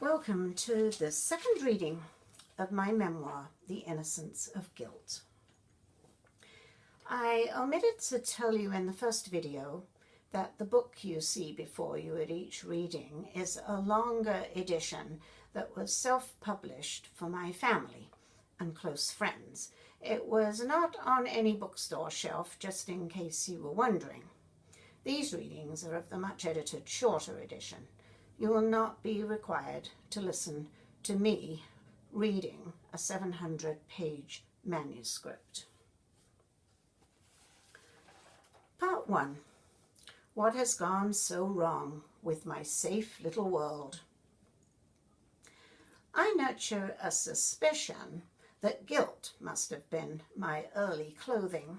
Welcome to the second reading of my memoir, The Innocence of Guilt. I omitted to tell you in the first video that the book you see before you at each reading is a longer edition that was self-published for my family and close friends. It was not on any bookstore shelf, just in case you were wondering. These readings are of the much-edited shorter edition. You will not be required to listen to me reading a 700-page manuscript. Part 1. What has gone so wrong with my safe little world? I nurture a suspicion that guilt must have been my early clothing,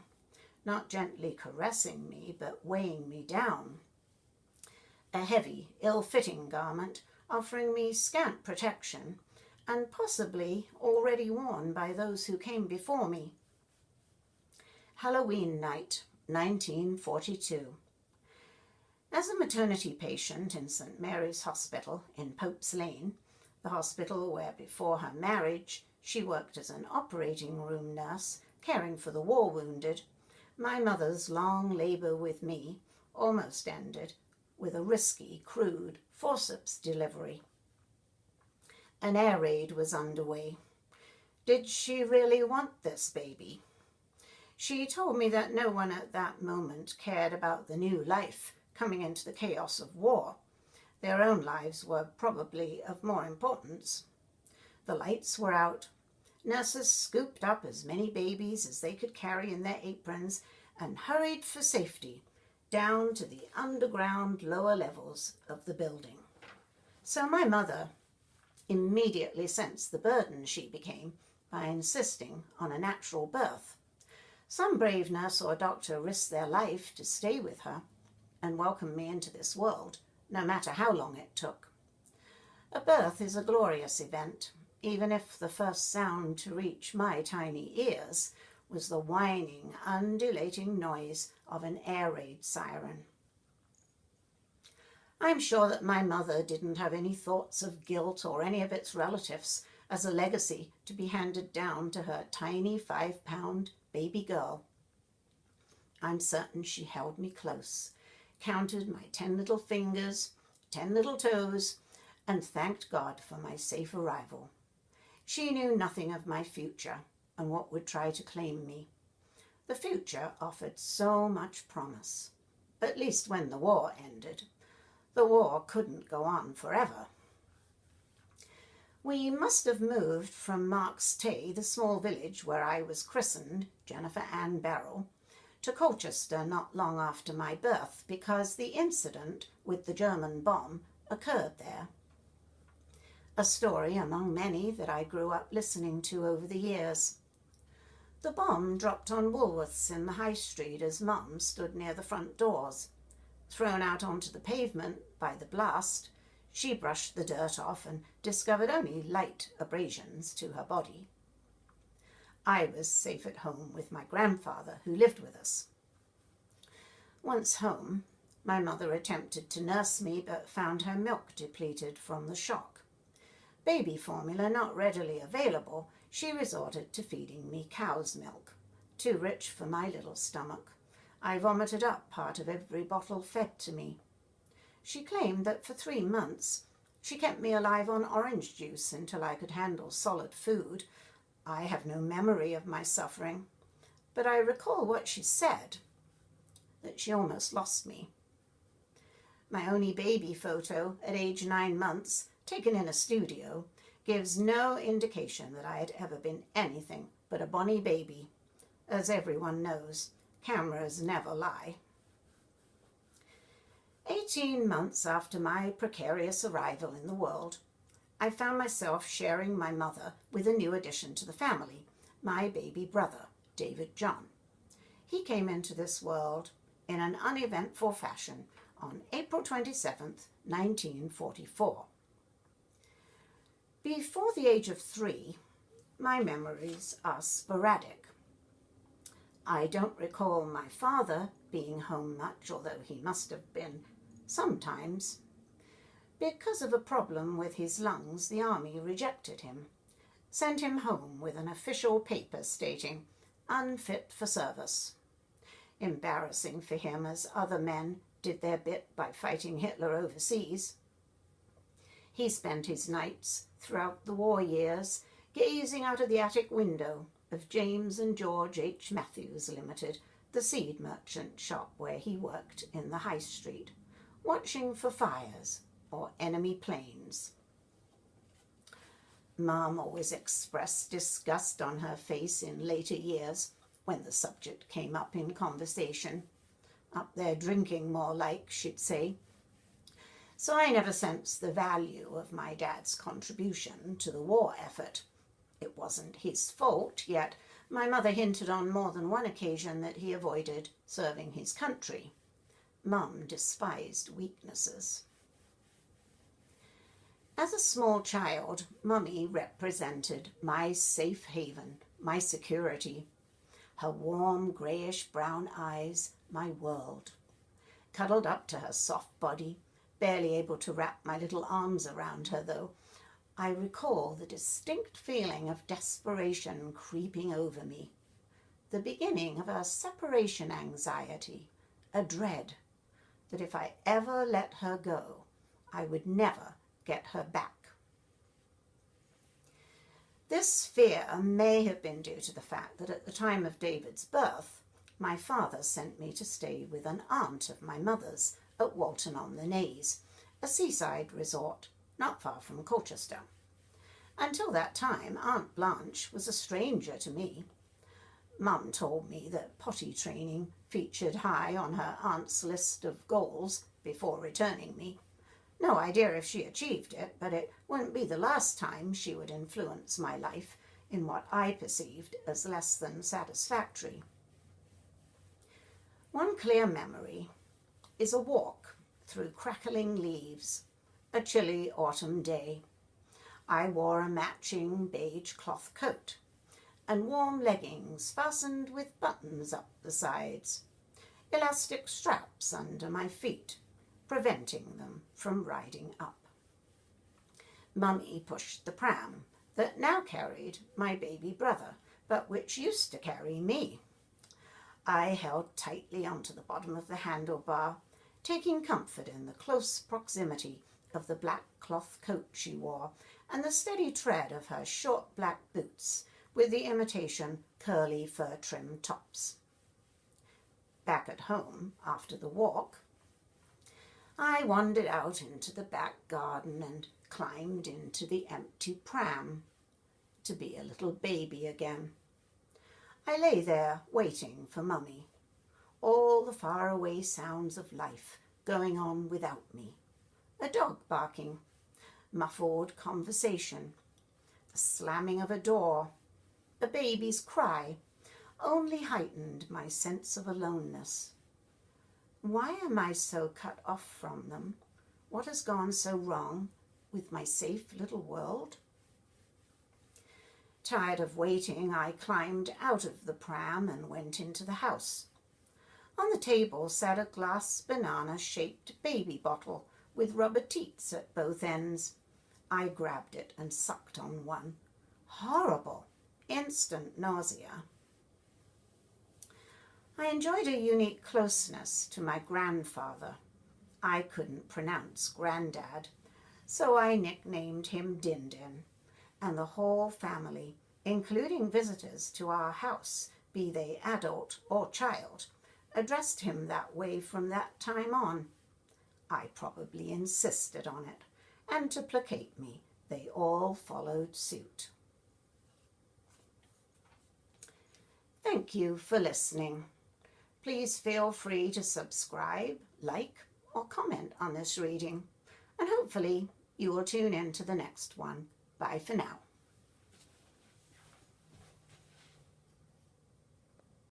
not gently caressing me, but weighing me down. A heavy, ill-fitting garment offering me scant protection and possibly already worn by those who came before me. Halloween night, 1942. As a maternity patient in St. Mary's Hospital in Pope's Lane, the hospital where before her marriage she worked as an operating room nurse caring for the war wounded, my mother's long labour with me almost ended with a risky, crude forceps delivery. An air raid was underway. Did she really want this baby? She told me that no one at that moment cared about the new life coming into the chaos of war. Their own lives were probably of more importance. The lights were out. Nurses scooped up as many babies as they could carry in their aprons and hurried for safety down to the underground lower levels of the building. So my mother immediately sensed the burden she became by insisting on a natural birth. Some brave nurse or doctor risked their life to stay with her and welcome me into this world, no matter how long it took. A birth is a glorious event, even if the first sound to reach my tiny ears was the whining, undulating noise of an air raid siren. I'm sure that my mother didn't have any thoughts of guilt or any of its relatives as a legacy to be handed down to her tiny 5-pound baby girl. I'm certain she held me close, counted my 10 little fingers, 10 little toes, and thanked God for my safe arrival. She knew nothing of my future and what would try to claim me. The future offered so much promise, at least when the war ended. The war couldn't go on forever. We must have moved from Marks Tay, the small village where I was christened, Jennifer Ann Beryl, to Colchester not long after my birth, because the incident with the German bomb occurred there. A story among many that I grew up listening to over the years. The bomb dropped on Woolworths in the High Street as Mum stood near the front doors. Thrown out onto the pavement by the blast, she brushed the dirt off and discovered only light abrasions to her body. I was safe at home with my grandfather, who lived with us. Once home, my mother attempted to nurse me but found her milk depleted from the shock. Baby formula not readily available, she resorted to feeding me cow's milk, too rich for my little stomach. I vomited up part of every bottle fed to me. She claimed that for 3 months she kept me alive on orange juice until I could handle solid food. I have no memory of my suffering, but I recall what she said, that she almost lost me. My only baby photo at age 9 months, taken in a studio, gives no indication that I had ever been anything but a bonny baby. As everyone knows, cameras never lie. 18 months after my precarious arrival in the world, I found myself sharing my mother with a new addition to the family, my baby brother, David John. He came into this world in an uneventful fashion on April 27th, 1944. Before the age of 3, my memories are sporadic. I don't recall my father being home much, although he must have been sometimes. Because of a problem with his lungs, the army rejected him, sent him home with an official paper stating, "unfit for service." Embarrassing for him, as other men did their bit by fighting Hitler overseas. He spent his nights throughout the war years gazing out of the attic window of James and George H. Matthews Limited, the seed merchant shop where he worked in the High Street, watching for fires or enemy planes. Mum always expressed disgust on her face in later years when the subject came up in conversation. Up there drinking, more like, she'd say. So I never sensed the value of my dad's contribution to the war effort. It wasn't his fault, yet my mother hinted on more than one occasion that he avoided serving his country. Mum despised weaknesses. As a small child, Mummy represented my safe haven, my security. Her warm, greyish-brown eyes, my world. Cuddled up to her soft body, barely able to wrap my little arms around her, though, I recall the distinct feeling of desperation creeping over me, the beginning of a separation anxiety, a dread that if I ever let her go, I would never get her back. This fear may have been due to the fact that at the time of David's birth, my father sent me to stay with an aunt of my mother's at Walton-on-the-Naze, a seaside resort not far from Colchester. Until that time, Aunt Blanche was a stranger to me. Mum told me that potty training featured high on her aunt's list of goals before returning me. No idea if she achieved it, but it wouldn't be the last time she would influence my life in what I perceived as less than satisfactory. One clear memory is a walk through crackling leaves, a chilly autumn day. I wore a matching beige cloth coat and warm leggings fastened with buttons up the sides, elastic straps under my feet, preventing them from riding up. Mummy pushed the pram that now carried my baby brother, but which used to carry me. I held tightly onto the bottom of the handlebar, taking comfort in the close proximity of the black cloth coat she wore and the steady tread of her short black boots with the imitation curly fur trim tops. Back at home, after the walk, I wandered out into the back garden and climbed into the empty pram to be a little baby again. I lay there waiting for Mummy, all the faraway sounds of life going on without me. A dog barking, muffled conversation, the slamming of a door, a baby's cry, only heightened my sense of aloneness. Why am I so cut off from them? What has gone so wrong with my safe little world? Tired of waiting, I climbed out of the pram and went into the house. On the table sat a glass banana-shaped baby bottle with rubber teats at both ends. I grabbed it and sucked on one. Horrible, instant nausea. I enjoyed a unique closeness to my grandfather. I couldn't pronounce Grandad, so I nicknamed him Din Din, and the whole family, including visitors to our house, be they adult or child, addressed him that way from that time on. I probably insisted on it, and to placate me, they all followed suit. Thank you for listening. Please feel free to subscribe, like, or comment on this reading, and hopefully you will tune in to the next one. Bye for now.